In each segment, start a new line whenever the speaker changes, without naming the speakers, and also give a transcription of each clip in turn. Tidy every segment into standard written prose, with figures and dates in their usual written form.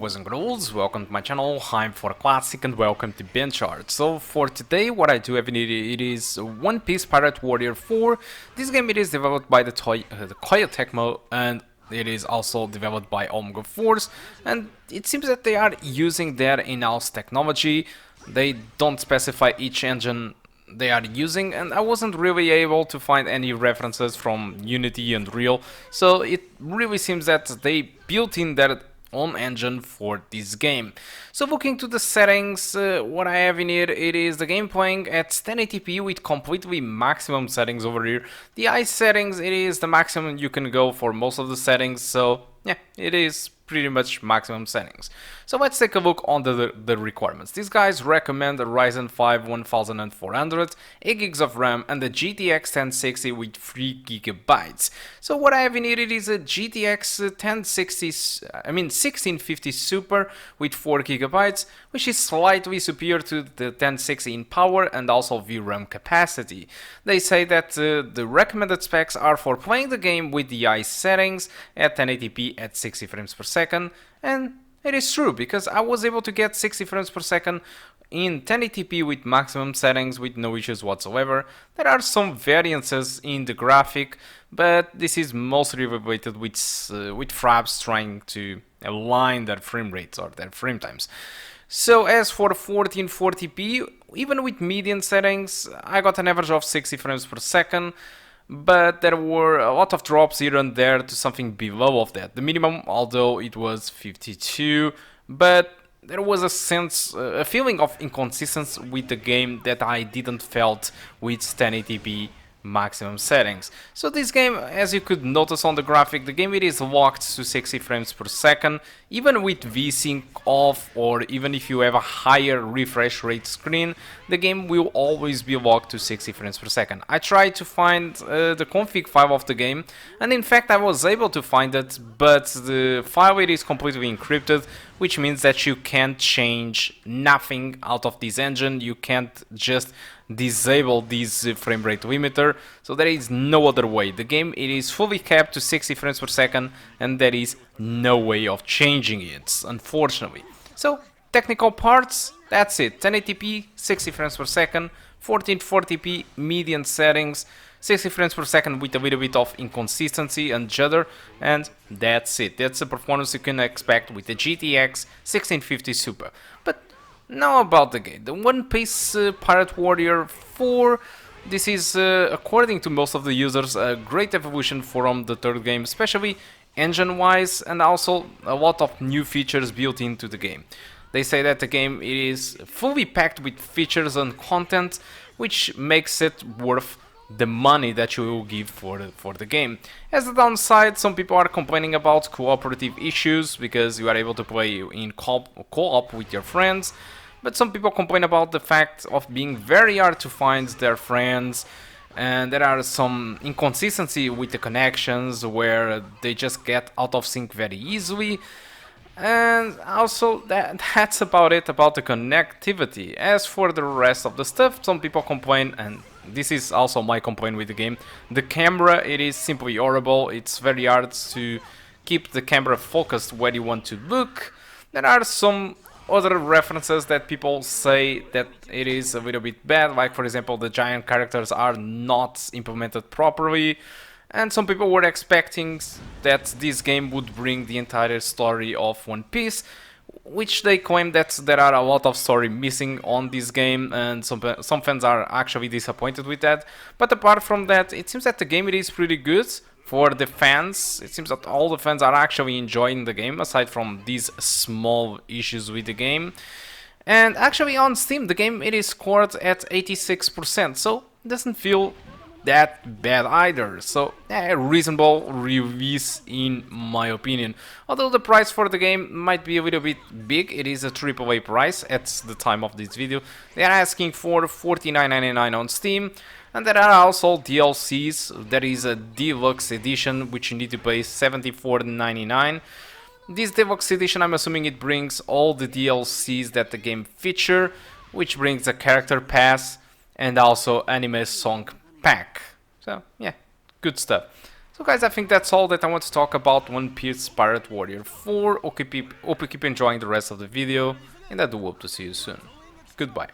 boys and girls, welcome to my channel, I'm For Classic and welcome to BenchART. So for today what I do have needed it is One Piece Pirate Warrior 4. This game it is developed by the Koei Tecmo and it is also developed by Omega Force, and it seems that they are using their in-house technology. They don't specify each engine they are using, and I wasn't really able to find any references from Unity and Unreal, so it really seems that they built in their own engine for this game. So looking to the settings, what I have in here, it is the game playing at 1080p with completely maximum settings over here. The eye settings, it is the maximum you can go for most of the settings, so yeah, it is pretty much maximum settings. So let's take a look on the requirements. These guys recommend a Ryzen 5 1400, 8 gigs of RAM and the GTX 1060 with 3 gigabytes. So what I have in here it is a GTX 1650 Super with 4 gigabytes, which is slightly superior to the 1060 in power and also VRAM capacity. They say that the recommended specs are for playing the game with the eye settings at 1080p at 60 frames per second, and it is true because I was able to get 60 frames per second in 1080p with maximum settings with no issues whatsoever. There are some variances in the graphic, but this is mostly related with fraps trying to align their frame rates or their frame times. So as for 1440p, even with median settings, I got an average of 60 frames per second. But there were a lot of drops here and there to something below of that. The minimum, although it was 52, but there was a feeling of inconsistency with the game that I didn't felt with 1080p maximum settings. So this game, as you could notice on the graphic, the game it is locked to 60 frames per second, even with VSync off, or even if you have a higher refresh rate screen, the game will always be locked to 60 frames per second. I tried to find the config file of the game, and in fact I was able to find it, but the file it is completely encrypted, which means that you can't change nothing out of this engine. You can't just disable this frame rate limiter, so there is no other way. The game it is fully capped to 60 frames per second and there is no way of changing it, unfortunately. So technical parts, that's it. 1080p 60 frames per second, 1440p median settings, 60 frames per second with a little bit of inconsistency and judder, and that's it. That's the performance you can expect with the GTX 1650 Super. But now about the game. The One Piece Pirate Warrior 4, this is, according to most of the users, a great evolution from the third game, especially engine-wise, and also a lot of new features built into the game. They say that the game it is fully packed with features and content, which makes it worth the money that you will give for the game. As a downside, some people are complaining about cooperative issues because you are able to play in co-op with your friends, but some people complain about the fact of being very hard to find their friends, and there are some inconsistency with the connections where they just get out of sync very easily. And also that's about it about the connectivity. As for the rest of the stuff, some people complain, and this is also my complaint with the game, the camera it is simply horrible. It's very hard to keep the camera focused where you want to look. There are some other references that people say that it is a little bit bad, like for example the giant characters are not implemented properly. And some people were expecting that this game would bring the entire story of One Piece, which they claim that there are a lot of story missing on this game, and some fans are actually disappointed with that. But apart from that, it seems that the game it is pretty good for the fans. It seems that all the fans are actually enjoying the game, aside from these small issues with the game. And actually on Steam, the game it is scored at 86%, so it doesn't feel that bad either. So a reasonable release in my opinion. Although the price for the game might be a little bit big, it is a AAA price at the time of this video. They are asking for $49.99 on Steam, and there are also DLCs. There is a deluxe edition which you need to pay $74.99. This deluxe edition, I'm assuming it brings all the DLCs that the game feature, which brings a character pass and also anime song pack. So yeah, good stuff. So guys, I think that's all that I want to talk about One Piece Pirate Warrior 4. Hope you keep enjoying the rest of the video, and I do hope to see you soon. Goodbye.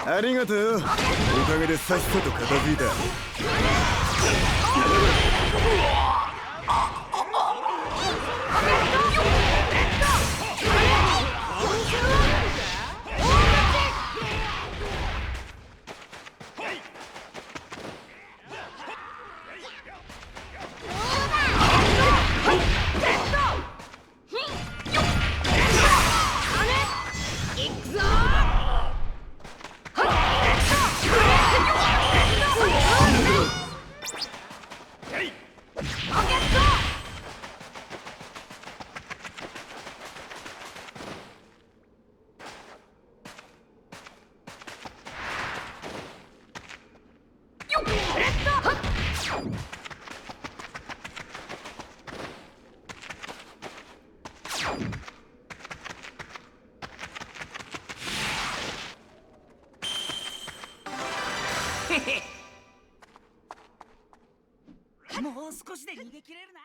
ありがとうよ。おかげでさっさと片付いた。
もう少しで逃げ切れるな。